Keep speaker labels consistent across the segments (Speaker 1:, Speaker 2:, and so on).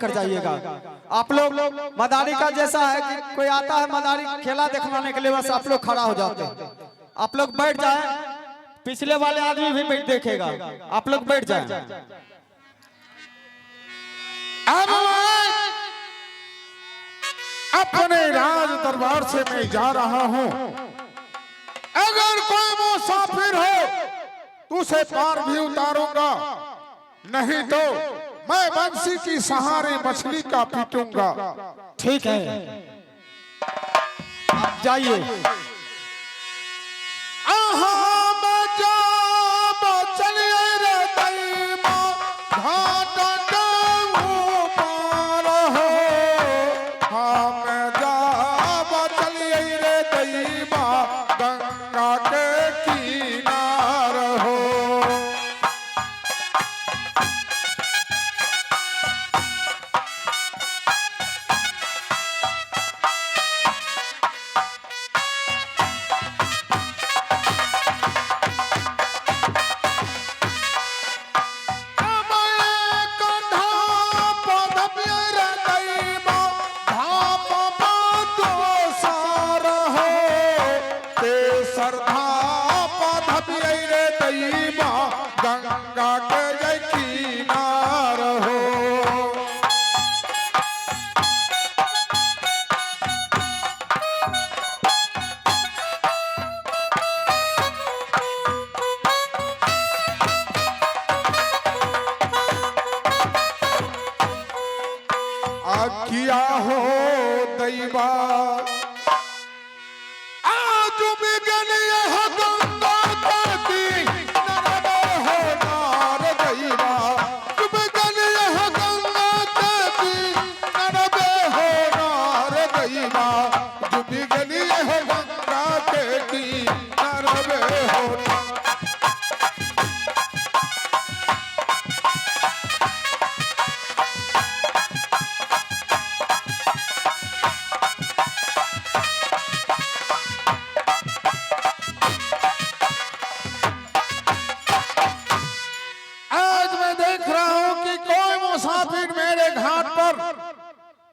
Speaker 1: कर जाइएगा। आप लोग मदारी का जैसा है कि कोई आता है मदारी खेला दिखवाने के लिए, बस आप लोग खड़ा हो जाते हैं। आप लोग बैठ जाए, पिछले वाले आदमी भी बैठ देखेगा, आप लोग बैठ जाए।
Speaker 2: अब अपने राज दरबार से मैं जा रहा हूं। अगर कोई मुसाफिर हो तो उसे पार भी उतारूंगा, नहीं तो मैं बंसी की सहारे मछली का पीटूंगा।
Speaker 1: ठीक है, आप जाइए।
Speaker 2: किया हो दैवा आज बिगन यह गंगा तटी नरवे हो नार दैवा। बिगन यह गंगा तटी नरवे हो नार दैवा। बिगन यह गंगा तटी नरवे हो।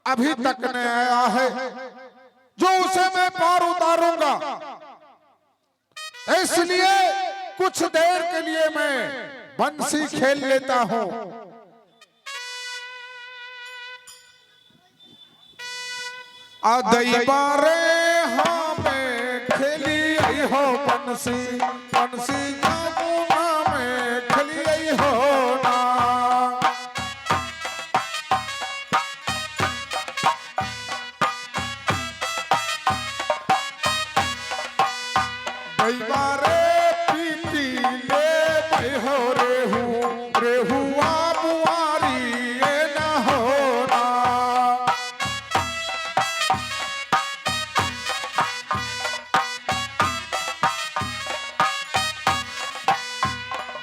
Speaker 2: अभी तक नहीं आया है जो उसे मैं पार उतारूंगा, इसलिए कुछ देर के लिए मैं बंसी खेल लेता हूं। दैबारे हाँ मैं खेली हो बंसी, बंसी जामुना में खेली हो ना। दैबारे पीती ले मैं हो रेहू, रेहुआ बुआरी ये न होना।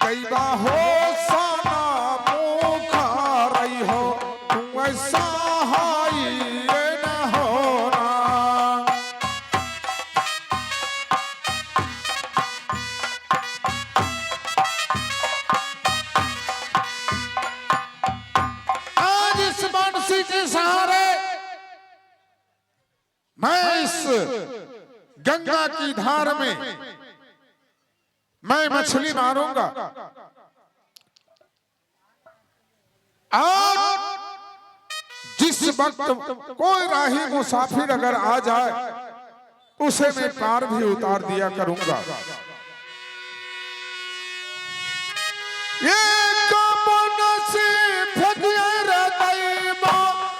Speaker 2: दैबा हो साना मुँह खा रही हो तुम ऐसा हाई ये न होना। मैं इस गंगा की धार में मैं मछली मारूंगा। आज जिस वक्त कोई राही मुसाफिर अगर आ जाए उसे मैं पार भी उतार दिया करूंगा। ये कपन से फगियर दैवा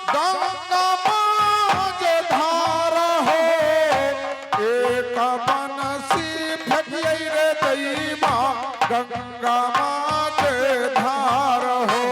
Speaker 2: गंगा माज धार हो। एक कपन से फगियर दैवा गंगा माज धार हो।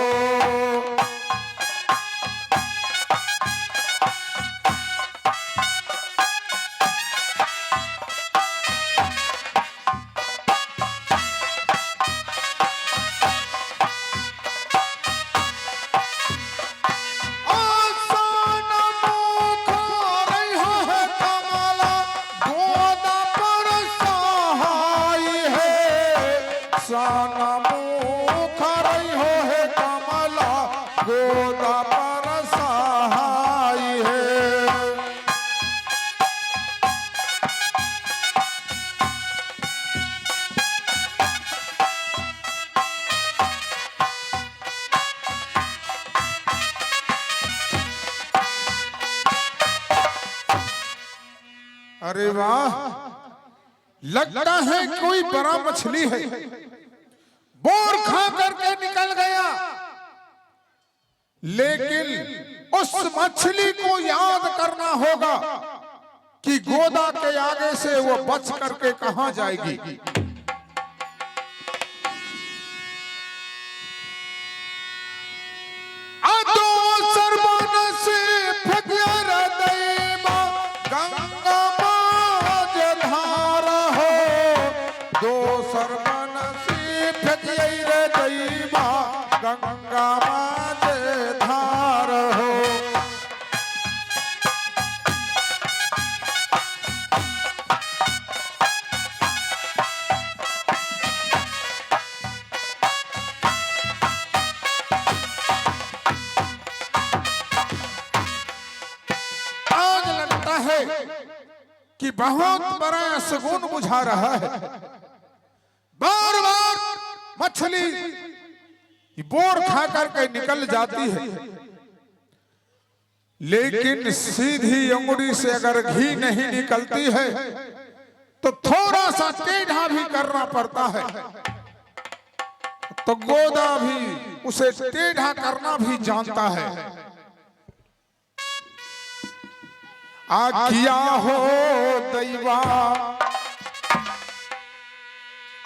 Speaker 2: अरे वाह, लगता है कोई बड़ा मछली है। बोर खा करके निकल गया, लेकिन उस मछली को याद करना होगा कि गोदा के आगे से वो बच करके कहां जाएगी। गंगा माँ धार हो। आज लगता है कि बहुत बड़ा सुकून बुझा रहा है। बार बार मछली बोर खा करके निकल जाती है, लेकिन सीधी अंगुली से अगर घी नहीं निकलती है तो थोड़ा सा टेढ़ा भी करना पड़ता है। तो गोदा भी उसे टेढ़ा करना भी जानता है। किया हो दैवा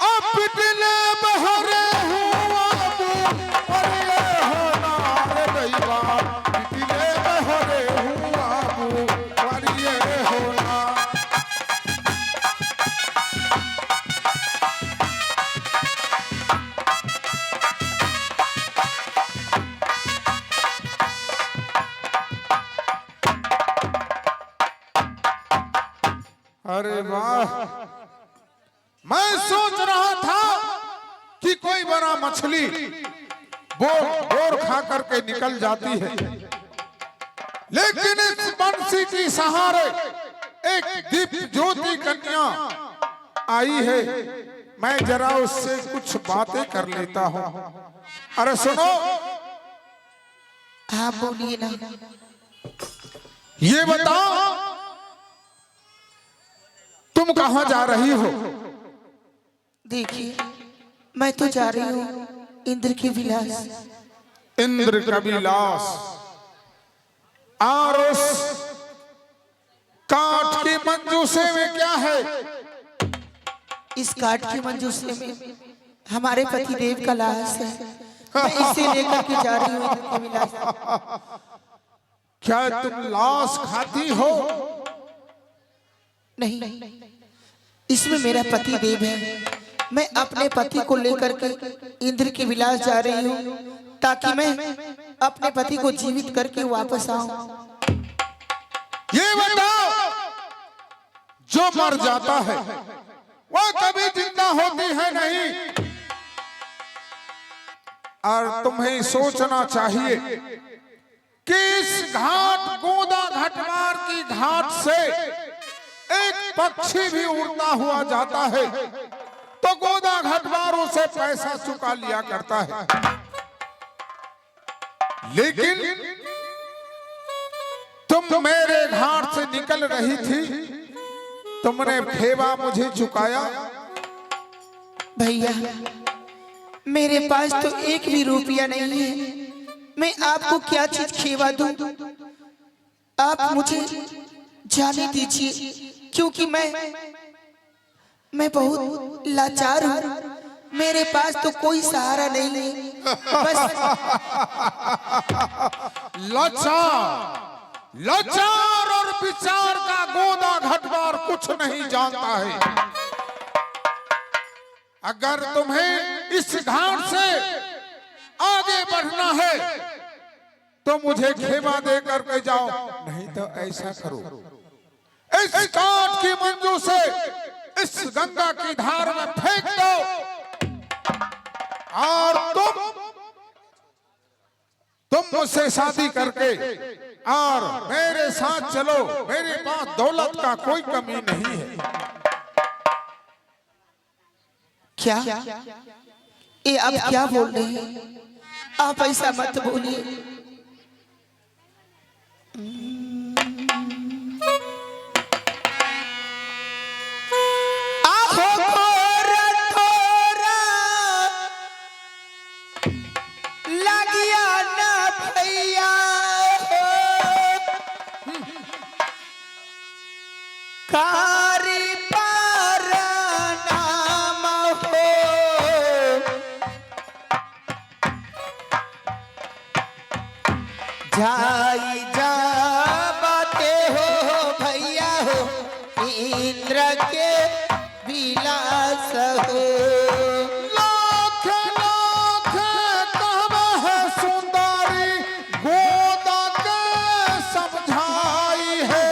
Speaker 2: अब दिले बहरे हुआ अरे वाह, मैं सोच रहा था कि कोई बड़ा मछली बोर खा करके निकल जाती है, लेकिन इस बंसी की सहारे एक दीप ज्योति कन्या आई है। मैं जरा उससे कुछ बातें कर लेता हूँ। अरे सुनो।
Speaker 3: हाँ बोलिए ना।
Speaker 2: ये बताओ तुम कहां जा रही हो?
Speaker 3: देखिए, मैं तो जा रही हूँ इंद्र के विलास।
Speaker 2: इंद्र का विलास। और उस काठ की मंजूसे में क्या है?
Speaker 3: इस काठ की मंजूसे में हमारे पति देव का लाश है। मैं इसे लेकर के जा रही हूँ इंद्र के विलास।
Speaker 2: क्या तुम लाश खाती हो?
Speaker 3: नहीं, इसमें मेरा पति देव है। मैं अपने पति को लेकर के इंद्र के विलास जा रही हूँ, ताकि मैं अपने पति को जीवित करके वापस आऊं।
Speaker 2: ये बताओ, जो मर जाता है वह कभी जिंदा होती है नहीं। और तुम्हें सोचना चाहिए कि इस घाट गोदा घटवार की घाट से एक पक्षी भी उड़ता हुआ जाता है तो गोदा घटवारों से पैसा चुका लिया करता है, लेकिन तुम मेरे घाट से निकल रही थी, तुमने खेवा मुझे चुकाया।
Speaker 3: भैया, मेरे पास तो एक भी रुपया नहीं है। मैं आपको क्या चीज खेवा दूं? आप मुझे जाने दीजिए, क्योंकि मैं बहुत लाचार हूँ। मेरे पास तो कोई सहारा नहीं है। बस
Speaker 2: लाचार और विचार का गोदा घटवार कुछ नहीं जानता है। अगर तुम्हें इस घाट से आगे बढ़ना है तो मुझे खेमा दे करके जाओ, नहीं तो ऐसा करो, इस काठ की मंजू से इस गंगा की धार में फेंक दो और तुम मुझसे शादी करके और मेरे साथ चलो। मेरे पास दौलत का कोई कमी नहीं है।
Speaker 3: क्या ये आप क्या बोल रहे हैं? आप ऐसा मत बोलिए। कारी नाम हो जाई जाते हो भैया हो इंद्र के विलास हो।
Speaker 2: लाख लाख कहब है सुंदरी गोदा के समझाई है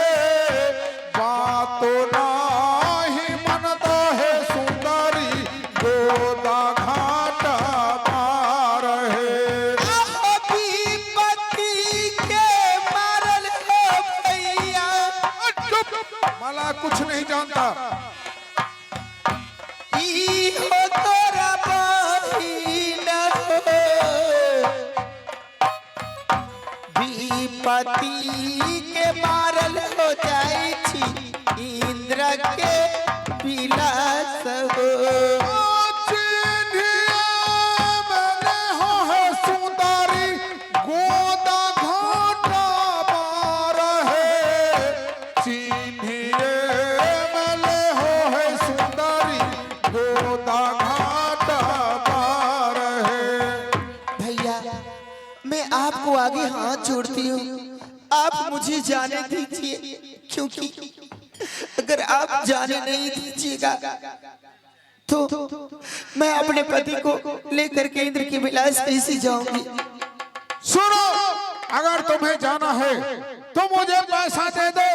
Speaker 2: बातो नाही मनता है सुंदरी गोदा घाट पार है।
Speaker 3: विपत्ति के मारल हो भैया
Speaker 2: मला कुछ नहीं जानता।
Speaker 3: ई हो तोरा बहिन हो विपत्ति के मारल हो जाई छी इंद्र के विलास हो।
Speaker 2: मैंने हो है सुंदरी गोदा घाटा पार है चिन्हिए मैंने हो है सुंदरी गोदा घाटा पार है।
Speaker 3: भैया मैं आपको आगे हाथ जोड़ती हूँ, आप मुझे जाने दीजिए, क्योंकि अगर आप जाने नहीं दीजिएगा तो मैं अपने पति को लेकर के इंद्र के विलास कैसे जाऊंगी।
Speaker 2: सुनो, अगर तुम्हें जाना है तो मुझे पैसा दे दो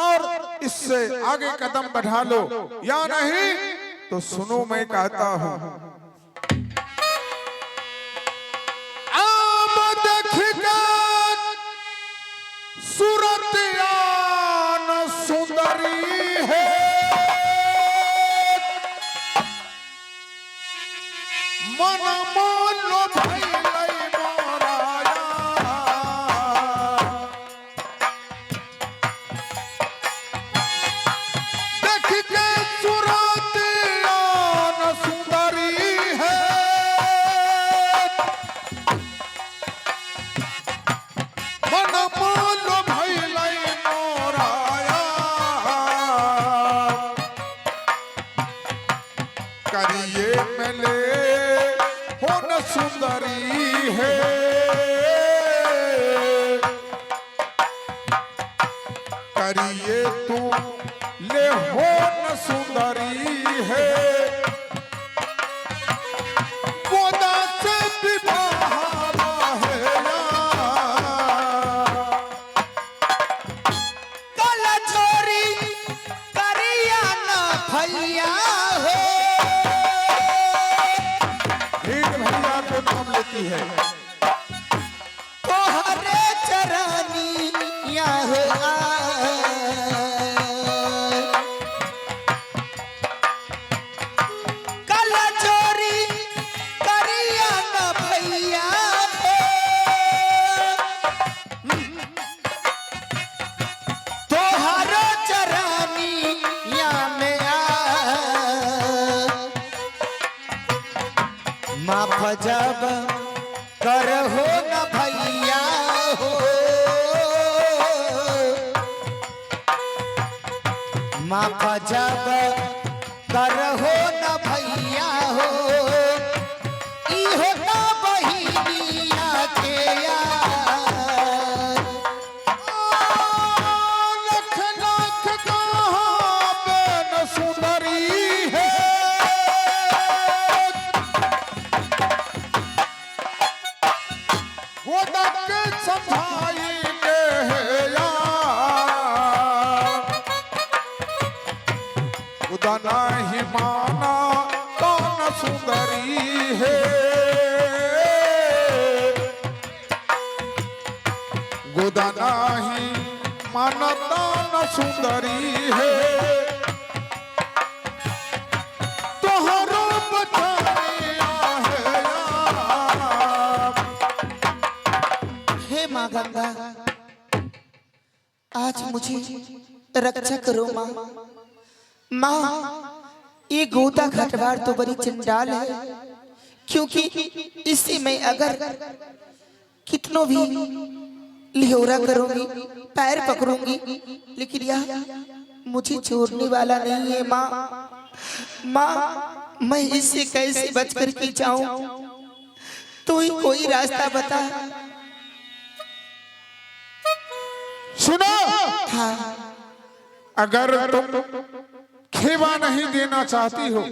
Speaker 2: और इससे आगे कदम बढ़ा लो, या नहीं तो सुनो मैं कहता हूँ। आम देखिए सूरतियान सुंदरी है मन मोलो भइलै मोराया देख के सूरतियान सुंदरी है मन मोलो भइलै मोराया करिए मिले हो न सुंदरी है करिए तू ले हो न सुंदरी है गोदा से विवाह है
Speaker 3: काला चोरी करिया ना भैया हो
Speaker 2: एक भैया को नाम लेती है
Speaker 3: तोहरे चरनिया हो काला चोरी करिया ना भैया हो तोहरे चरनिया में माफ जब कर हो न भैया हो माफ जब कर हो न भैया हो ई होता बहिनिया के यार
Speaker 2: लख लख कहाँ बेन सुंदरी है गोदा के समझाई के है यार खुदा नहीं माना कौन सुंदरी है गोदा नहीं मानता न सुंदरी है तोहरो बचानिया है यार।
Speaker 3: हे माँ गंगा आज मुझे रक्षा करो माँ। माँ ये गोदा घटवार तो बड़ी चंडाल है, क्योंकि इसी में अगर कितनों भी लिहोरा करूंगी पैर पकड़ूंगी लेकिन यह मुझे छोड़ने वाला नहीं है माँ। माँ मैं इससे कैसे बच कर के जाऊं? तू ही कोई रास्ता बता।
Speaker 2: सुनो,
Speaker 3: हाँ
Speaker 2: अगर तुम खेवा नहीं देना चाहती हो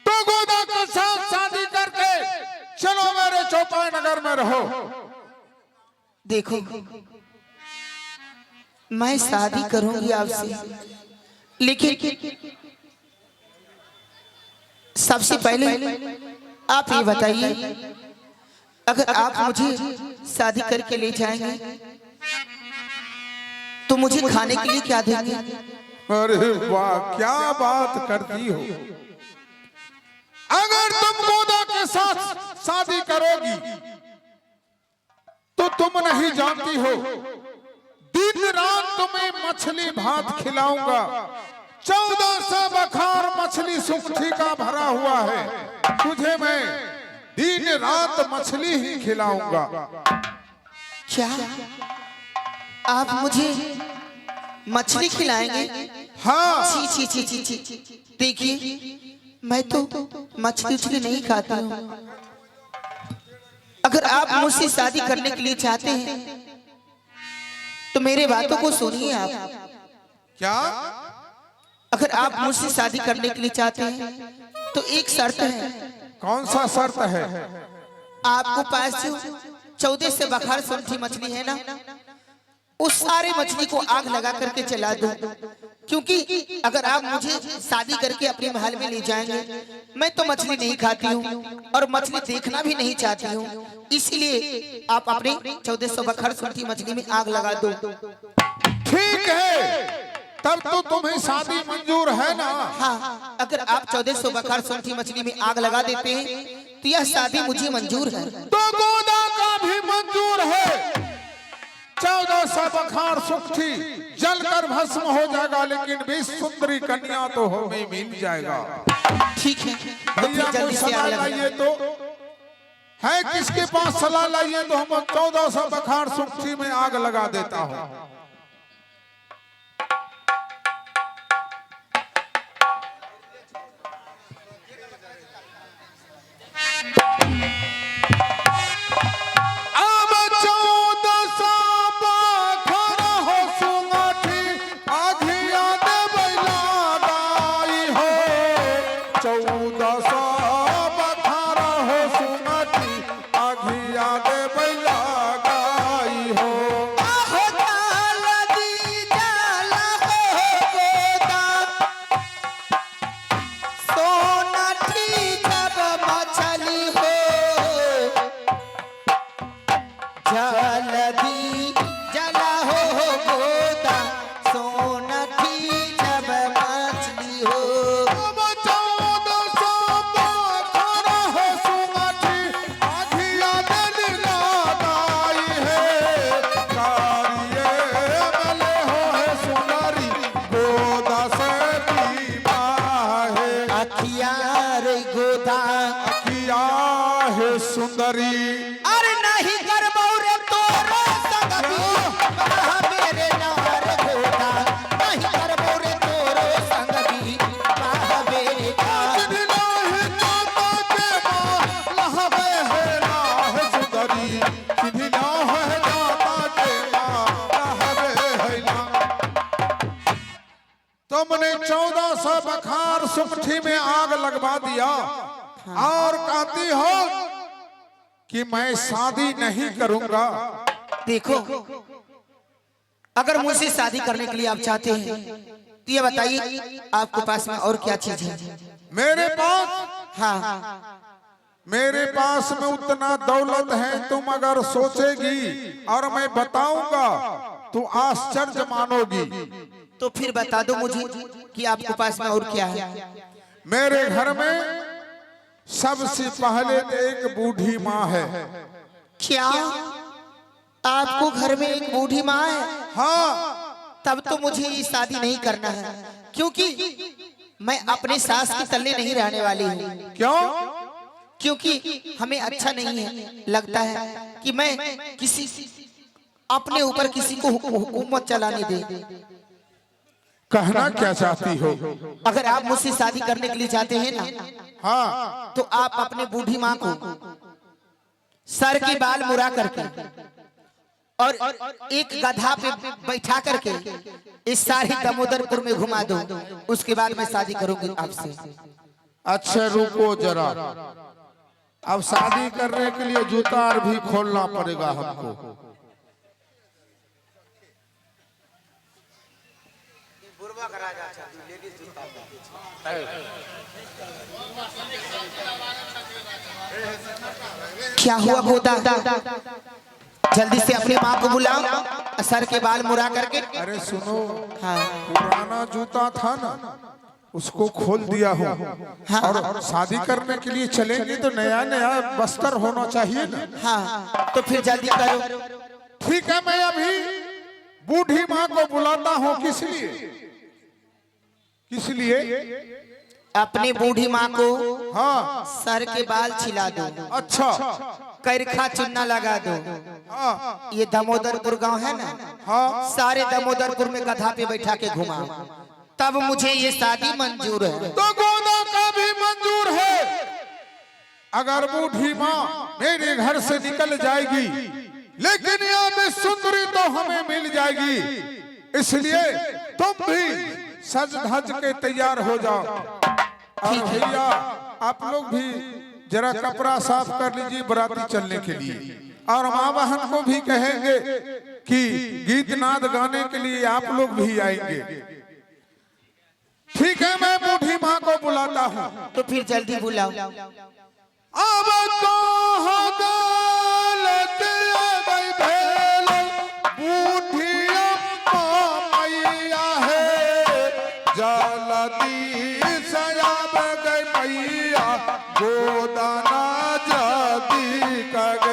Speaker 2: तो गोदा के साथ शादी करके चलो मेरे चौपाई नगर में रहो।
Speaker 3: देखो मैं शादी करूंगी आपसे, लेकिन सबसे पहले आप ये बताइए, अगर आप मुझे शादी करके ले जाएंगे तो मुझे खाने के लिए क्या देंगे?
Speaker 2: अरे वाह, क्या बात करती हो। अगर तुम गोदा के साथ शादी करोगी तो तुम नहीं जानती हो, दिन रात तुम्हें मछली भात खिलाऊंगा। 1400 बखार मछली सुखी का भरा हुआ है, तुझे मैं दिन रात मछली ही खिलाऊंगा।
Speaker 3: क्या आप मुझे मछली खिलाएंगे?
Speaker 2: हाँ।
Speaker 3: छी छी छी छी छी। देखिए मैं तो मछली उछली नहीं खाता हूँ। अगर आप मुझसे शादी करने के लिए चाहते हैं तो मेरे बातों को सुनिए आप।
Speaker 2: क्या?
Speaker 3: अगर आप मुझसे शादी करने के लिए चाहते हैं तो एक शर्त है।
Speaker 2: कौन सा शर्त है?
Speaker 3: आपको पास जो 14 से बखार सुंठी मछली है ना, उस सारे मछली को आग लगा करके चला दो। क्योंकि अगर आप मुझे शादी करके अपने महल में ले जाएंगे, मैं तो मछली नहीं खाती हूँ और मछली देखना भी नहीं चाहती हूँ, इसलिए आप अपने 1400 बखार सुंठी मछली में आग लगा दो।
Speaker 2: ठीक है, तब तो तुम्हें शादी मंजूर है ना?
Speaker 3: हाँ, अगर आप 1400 बखार सुंठी मछली में आग लगा देते हैं तो यह शादी मुझे मंजूर है।
Speaker 2: तो गोदा का भी मंजूर है। 1400 बखार सुखी जलकर भस्म हो जाएगा, लेकिन 20 सुंदरी कन्या तो हमें मिल जाएगा।
Speaker 3: ठीक है, तो
Speaker 2: भैया
Speaker 3: फिर
Speaker 2: कोई
Speaker 3: जल्दी से
Speaker 2: सलाह
Speaker 3: आग लगा।
Speaker 2: लाइए तो है, किसके पास सलाह लाइए तो हम 1400 बखार सुखी में आग लगा देता हूँ। सुंदरी
Speaker 3: अरे नहीं कर बौरे तोरो संगबी कहा मेरे नार गोदा, नहीं कर बौरे तोरो संगबी कहा मेरे नार।
Speaker 2: नहीं जाता के माँ लहवे है राह सुंदरी, सीधी ना है जाता के माँ लहवे है ना। तुमने 1400 बखार सुखी में आग लगवा दिया और कहती हो कि मैं शादी नहीं करूंगा।
Speaker 3: देखो अगर मुझसे शादी करने के लिए आप चाहते हैं तो ये बताइए आपके पास में और क्या चीज है?
Speaker 2: मेरे पास,
Speaker 3: हाँ
Speaker 2: मेरे पास में उतना दौलत है, तुम अगर सोचेगी और मैं बताऊंगा तो आश्चर्य मानोगी।
Speaker 3: तो फिर बता दो मुझे कि आपके पास में और क्या है?
Speaker 2: मेरे घर में सबसे पहले एक बूढ़ी माँ है।
Speaker 3: क्या आपको घर में एक बूढ़ी माँ है?
Speaker 2: हाँ।
Speaker 3: तब तो मुझे ये शादी नहीं करना है, क्योंकि मैं अपने सास के तले नहीं रहने वाली हूँ।
Speaker 2: क्यों?
Speaker 3: क्योंकि हमें अच्छा नहीं है, लगता है कि मैं किसी अपने ऊपर किसी को हुकूमत चलाने दे।
Speaker 2: कहना क्या चाहती हो?
Speaker 3: अगर आप मुझसे शादी करने के लिए चाहते हैं ना,
Speaker 2: हाँ,
Speaker 3: तो आप अपने बूढ़ी माँ को सर के बाल मुड़ा करके और एक गधा पे बैठा करके इस सारे दामोदरपुर में घुमा दो, उसके बाद मैं शादी करूंगी आपसे।
Speaker 2: अच्छा रुको जरा, अब शादी करने के लिए जूता भी खोलना पड़ेगा हमको।
Speaker 3: क्या हुआ गोदा? जल्दी से अपनी माँ को बुलाओ, सर के बाल मुड़ा करके।
Speaker 2: अरे सुनो,
Speaker 3: हाँ
Speaker 2: पुराना जूता था ना, उसको खोल दिया हो।
Speaker 3: हाँ।
Speaker 2: और शादी करने के लिए चलेंगे तो नया नया बस्तर होना चाहिए ना।
Speaker 3: हाँ, तो फिर जल्दी करो।
Speaker 2: ठीक है, मैं अभी बूढ़ी माँ को बुलाता हूँ। किस लिए? किस लिए?
Speaker 3: अपनी बूढ़ी माँ को
Speaker 2: हाँ,
Speaker 3: सर के बाल छिला दो,
Speaker 2: अच्छा,
Speaker 3: करखा चुन्ना लगा दो।
Speaker 2: हाँ
Speaker 3: ये दामोदरपुर गांव है ना,
Speaker 2: हाँ,
Speaker 3: सारे दामोदरपुर में गधा पे बैठा के घुमाओ, तब मुझे ये शादी मंजूर है।
Speaker 2: तो गोदा का भी मंजूर है। अगर बूढ़ी माँ मेरे घर से निकल जाएगी, लेकिन यहाँ में सुंदरी तो हमें मिल जाएगी, इसलिए तुम भी सज धज के तैयार हो जाओ। और भैया आप लोग भी जरा कपड़ा साफ कर लीजिए बराती चलने के लिए। और माँ बहन को भी कहेंगे कि गीत नाद गाने के लिए आप लोग भी आएंगे। ठीक है, मैं बूढ़ी माँ को बुलाता हूँ।
Speaker 3: तो फिर जल्दी बुलाओ।
Speaker 2: अब कहाँ गलत गई भेल, बूढ़ी अम्मा मैया है, जल्दी सयाब गई मैया, गोदाना जल्दी कर